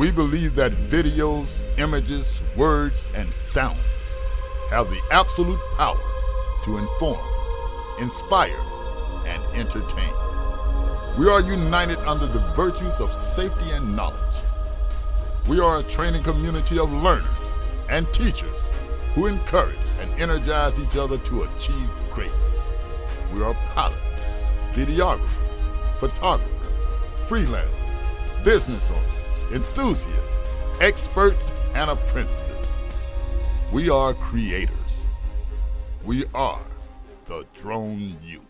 We believe that videos, images, words, and sounds have the absolute power to inform, inspire, and entertain. We are united under the virtues of safety and knowledge. We are a training community of learners and teachers who encourage and energize each other to achieve greatness. We are pilots, videographers, photographers, freelancers, business owners, enthusiasts, experts, and apprentices. We are creators. We are the Drone U.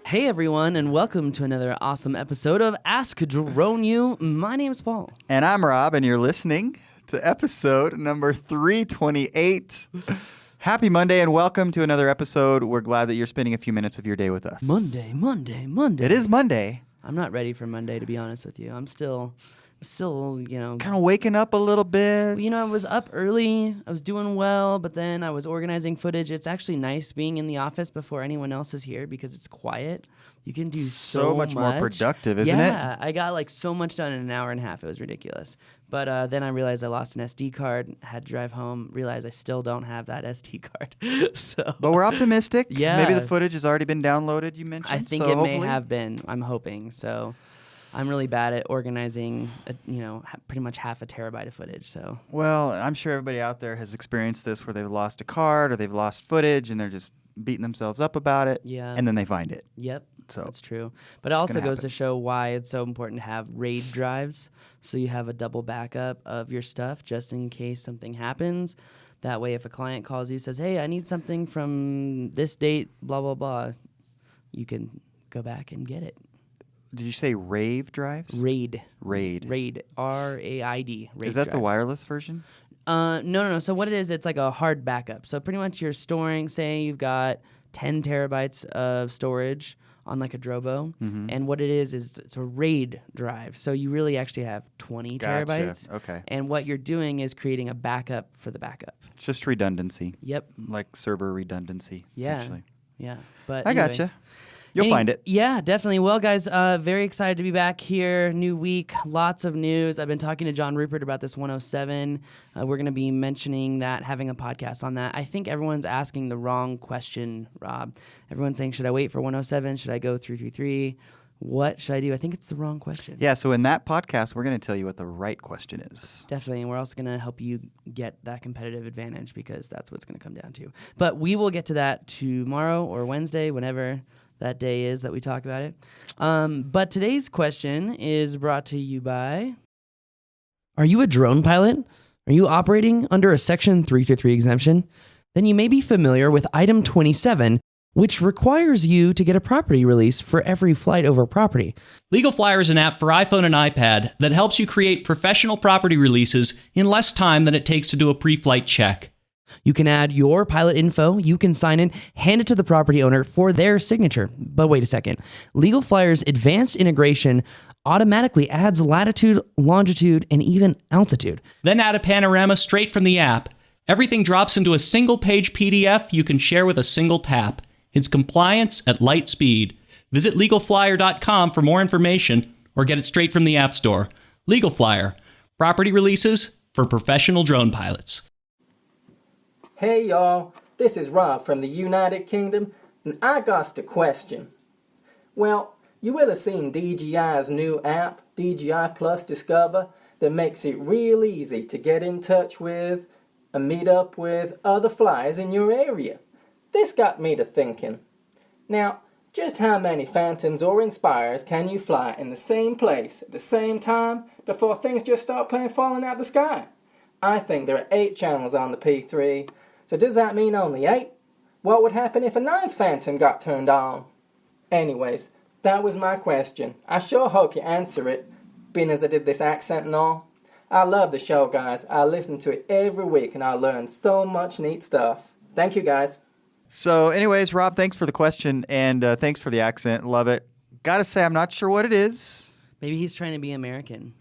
Hey everyone, and welcome to another awesome episode of Ask Drone U. My name's Paul. And I'm Rob, and you're listening to episode number 328. Happy Monday, and welcome to another episode. We're glad that you're spending a few minutes of your day with us. Monday. It is Monday. I'm not ready for Monday, to be honest with you. I'm still, Kind of waking up a little bit. I was up early. I was doing well, but then I was organizing footage. It's actually nice being in the office before anyone else is here because it's quiet. You can do so much more productive, isn't it? Yeah, I got so much done in an hour and a half. It was ridiculous. But then I realized I lost an SD card, had to drive home, realized I still don't have that SD card. But we're optimistic. Yeah. Maybe the footage has already been downloaded, you mentioned. I think it may have been. I'm hoping. So I'm really bad at organizing, pretty much half a terabyte of footage. So. Well, I'm sure everybody out there has experienced this where they've lost a card or they've lost footage and they're just beating themselves up about it. Yeah. And then they find it. Yep. So that's true. But it also goes to show why it's so important to have RAID drives. So you have a double backup of your stuff just in case something happens. That way, if a client calls you, says, hey, I need something from this date, blah, blah, blah, you can go back and get it. Did you say RAID drives? RAID. RAID. RAID. R-A-I-D. RAID Is that drives. the wireless version? No. So what it is, it's like a hard backup. So pretty much you're storing, say you've got 10 terabytes of storage on like a Drobo. Mm-hmm. And what it is it's a RAID drive. So you really actually have 20 terabytes. Okay. And what you're doing is creating a backup for the backup. It's just redundancy. Yep. Like server redundancy, essentially. Yeah. But I anyway. gotcha. You'll find it. Yeah, definitely. Well, guys, very excited to be back here. New week, lots of news. I've been talking to John Rupert about this 107. We're going to be mentioning that, having a podcast on that. I think everyone's asking the wrong question, Rob. Everyone's saying, should I wait for 107? Should I go 333? What should I do? I think it's the wrong question. Yeah, so in that podcast, we're going to tell you what the right question is. Definitely, and we're also going to help you get that competitive advantage because that's what it's going to come down to. But we will get to that tomorrow or Wednesday, whenever that day is that we talk about it. But today's question is brought to you by... Are you a drone pilot? Are you operating under a Section 333 exemption? Then you may be familiar with Item 27, which requires you to get a property release for every flight over property. Legal Flyer is an app for iPhone and iPad that helps you create professional property releases in less time than it takes to do a pre-flight check. You can add your pilot info, you can sign it, hand it to the property owner for their signature. But wait a second. Legal Flyer's advanced integration automatically adds latitude, longitude, and even altitude. Then add a panorama straight from the app. Everything drops into a single-page PDF you can share with a single tap. It's compliance at light speed. Visit LegalFlyer.com for more information or get it straight from the App Store. Legal Flyer. Property releases for professional drone pilots. Hey y'all, this is Rob from the United Kingdom, and I got a question. Well, you will have seen DJI's new app, DJI Plus Discover, that makes it real easy to get in touch with and meet up with other flyers in your area. This got me to thinking. Now, just how many Phantoms or Inspires can you fly in the same place at the same time before things just start falling out the sky? I think there are 8 channels on the P3. So does that mean only 8? What would happen if a 9th Phantom got turned on? Anyways, that was my question. I sure hope you answer it, being as I did this accent and all. I love the show, guys. I listen to it every week and I learn so much neat stuff. Thank you, guys. So anyways, Rob, thanks for the question and thanks for the accent. Love it. Gotta say, I'm not sure what it is. Maybe he's trying to be American.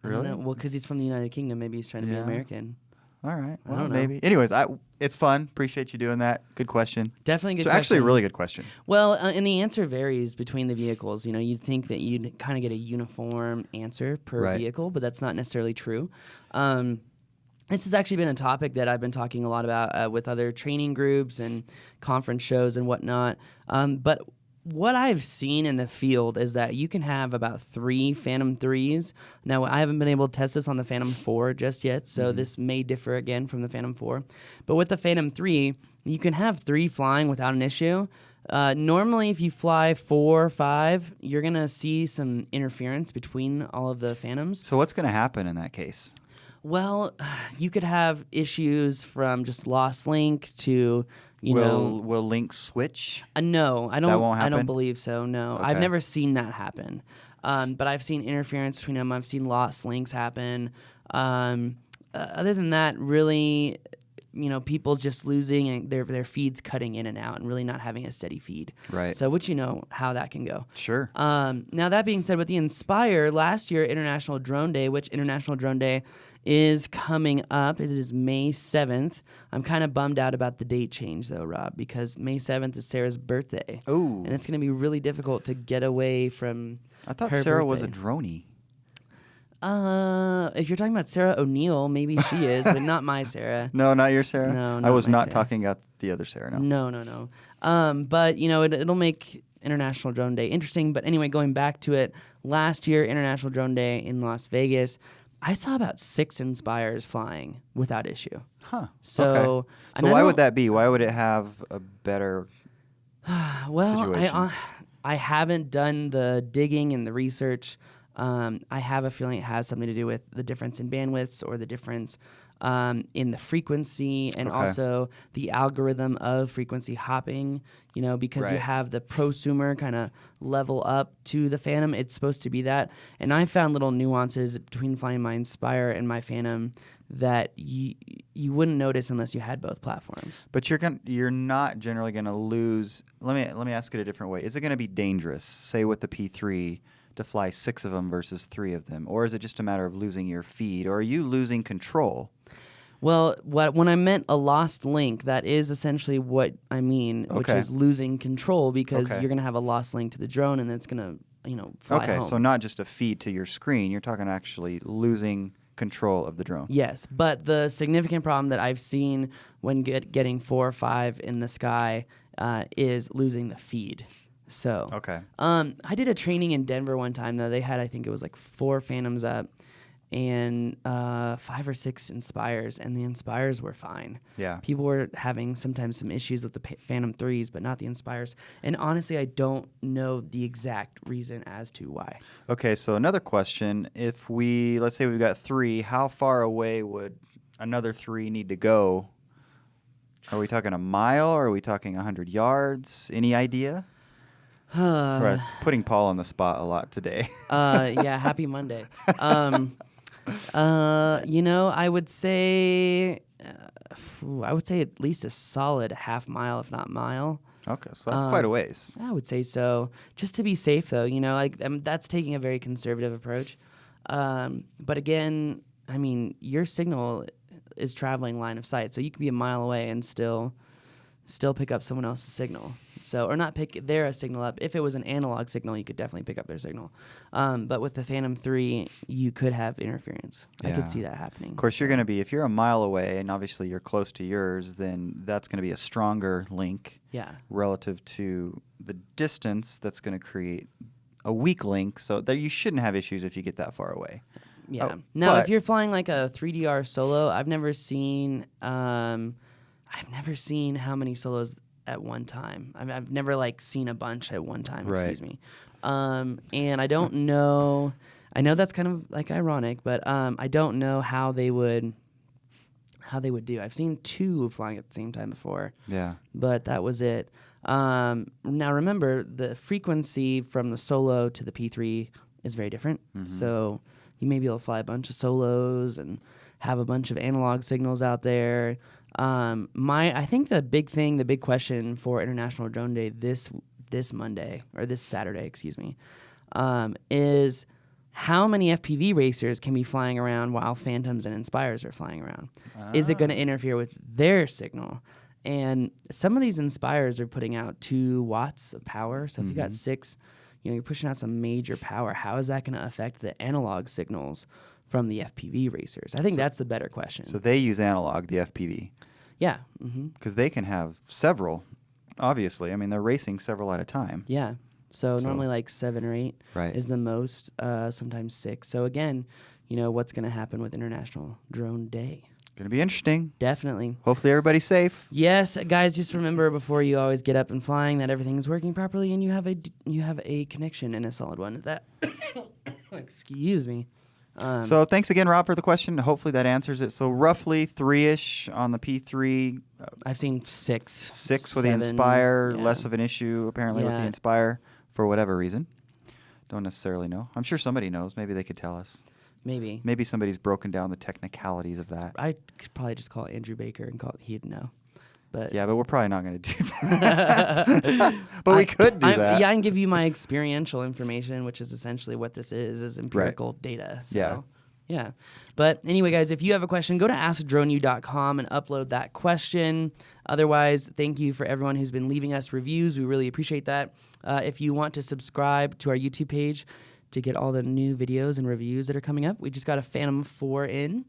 Really? Well, because he's from the United Kingdom, maybe he's trying to be American. All right. Well, don't know. maybe. Anyways, it's fun. Appreciate you doing that. Good question. Definitely a good So actually, a question. really good question. Well, and the answer varies between the vehicles. You know, you'd think that you'd kind of get a uniform answer per Right. vehicle, but that's not necessarily true. This has actually been a topic that I've been talking a lot about with other training groups and conference shows and whatnot. But what I've seen in the field is that you can have about 3 Phantom 3s. Now, I haven't been able to test this on the Phantom 4 just yet, so this may differ again from the Phantom 4. But with the Phantom 3, you can have 3 flying without an issue. Normally, if you fly 4 or 5, you're going to see some interference between all of the Phantoms. So what's going to happen in that case? Well, you could have issues from just lost link to, you know. Will Link switch? No, I don't. That won't I don't happen? believe so. No, Okay. I've never seen that happen. But I've seen interference between them. I've seen lost links happen. Other than that, really, you know, people just losing and their feeds cutting in and out and really not having a steady feed. Right. So, which you know how that can go. Sure. Now that being said, with the Inspire, last year International Drone Day, which International Drone Day is coming up. It is May 7th. I'm kind of bummed out about the date change, though, Rob, because May 7th is Sarah's birthday. Ooh. And it's going to be really difficult to get away from I thought her Sarah was a birthday. droney. If you're talking about Sarah O'Neill, maybe she is, but not my Sarah. No, not your Sarah? No, I not was my not Sarah. talking about the other Sarah, no. No. But, you know, it'll make International Drone Day interesting. But anyway, going back to it, last year, International Drone Day in Las Vegas, I saw about 6 Inspires flying without issue. Huh. So, okay. and So I why don't- would that be? Why would it have a better Well, situation? I haven't done the digging and the research. I have a feeling it has something to do with the difference in bandwidths or the difference in the frequency and Okay. also the algorithm of frequency hopping, you know, because you Right. have the prosumer kind of level up to the Phantom. It's supposed to be that. And I found little nuances between flying my Inspire and my Phantom that you wouldn't notice unless you had both platforms. But you're not generally going to lose. Let me ask it a different way. Is it going to be dangerous, say with the P3, to fly 6 of them versus 3 of them, or is it just a matter of losing your feed, or are you losing control? Well, when I meant a lost link, that is essentially what I mean, which Okay. is losing control because Okay. you're going to have a lost link to the drone and it's going to, you know, fly Okay, home. so not just a feed to your screen. You're talking actually losing control of the drone. Yes, but the significant problem that I've seen when getting 4 or 5 in the sky is losing the feed. So, Okay. I did a training in Denver one time though. They had, I think it was like 4 Phantoms up and 5 or 6 Inspires, and the Inspires were fine. Yeah. People were having sometimes some issues with the Phantom 3s, but not the Inspires. And honestly, I don't know the exact reason as to why. Okay, so another question. If let's say we've got 3, how far away would another 3 need to go? Are we talking a mile, or are we talking 100 yards? Any idea? We're putting Paul on the spot a lot today. Yeah, happy Monday. You know, I would say at least a solid half mile, if not mile. Okay, so that's quite a ways. I would say so. Just to be safe, though, you know, like that's taking a very conservative approach. But again, I mean, your signal is traveling line of sight, so you could be a mile away and still pick up someone else's signal. So, or not pick their signal up. If it was an analog signal, you could definitely pick up their signal. But with the Phantom 3, you could have interference. I Yeah. could see that happening. Of course, you're going to be, if you're a mile away, and obviously you're close to yours, then that's going to be a stronger link Yeah. relative to the distance. That's going to create a weak link, so that you shouldn't have issues if you get that far away. Yeah. Oh, Now, but- if you're flying like a 3DR solo, I've never seen how many solos at one time. I've never like seen a bunch at one time. Right. Excuse me. And I don't know. I know that's kind of like ironic, but I don't know how they would do. I've seen 2 flying at the same time before. Yeah. But that was it. Now remember, the frequency from the solo to the P3 is very different. So you may be able to fly a bunch of solos and have a bunch of analog signals out there. I think the big question for International Drone Day this Monday, or this Saturday, excuse me, is how many FPV racers can be flying around while Phantoms and Inspires are flying around? Is it going to interfere with their signal? And some of these Inspires are putting out 2 watts of power. So if you got 6, you're pushing out some major power. How is that going to affect the analog signals from the FPV racers? I think that's the better question. So they use analog, the FPV. Yeah. Because they can have several, obviously. I mean, they're racing several at a time. Yeah. So normally like 7 or 8 Right. is the most, sometimes 6. So again, what's going to happen with International Drone Day? Going to be interesting. Definitely. Hopefully everybody's safe. Yes, guys, just remember before you always get up and flying that everything's working properly and you have a connection and a solid one. That excuse me. So thanks again, Rob, for the question. Hopefully that answers it. So roughly 3-ish on the P3. I've seen 6. 6 with the 7, Inspire. yeah. Less of an issue, apparently, with the Yeah. Inspire for whatever reason. Don't necessarily know. I'm sure somebody knows. Maybe they could tell us. Maybe. Maybe somebody's broken down the technicalities of that. I could probably just call Andrew Baker and he'd know. But Yeah, but we're probably not going to do that. But we could do that. Yeah, I can give you my experiential information, which is essentially what this is empirical data. So, Yeah. Yeah. But anyway, guys, if you have a question, go to AskDroneU.com and upload that question. Otherwise, thank you for everyone who's been leaving us reviews. We really appreciate that. If you want to subscribe to our YouTube page to get all the new videos and reviews that are coming up, we just got a Phantom 4 in.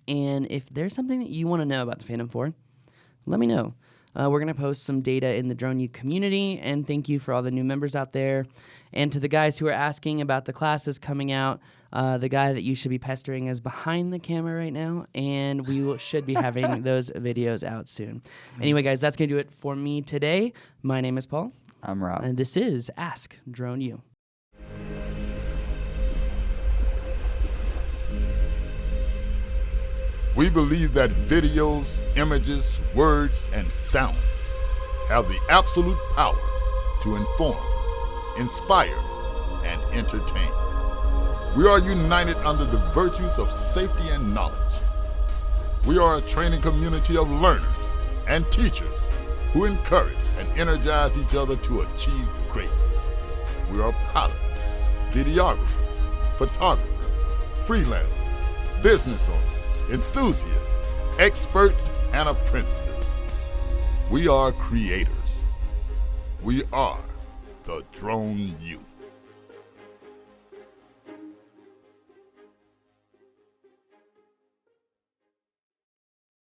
And if there's something that you want to know about the Phantom 4, let me know. We're going to post some data in the DroneU community, and thank you for all the new members out there. And to the guys who are asking about the classes coming out, the guy that you should be pestering is behind the camera right now, and we should be having those videos out soon. Anyway, guys, that's going to do it for me today. My name is Paul. I'm Rob. And this is Ask Drone U. We believe that videos, images, words, and sounds have the absolute power to inform, inspire, and entertain. We are united under the virtues of safety and knowledge. We are a training community of learners and teachers who encourage and energize each other to achieve greatness. We are pilots, videographers, photographers, freelancers, business owners, enthusiasts, experts, and apprentices. We are creators. We are the Drone U.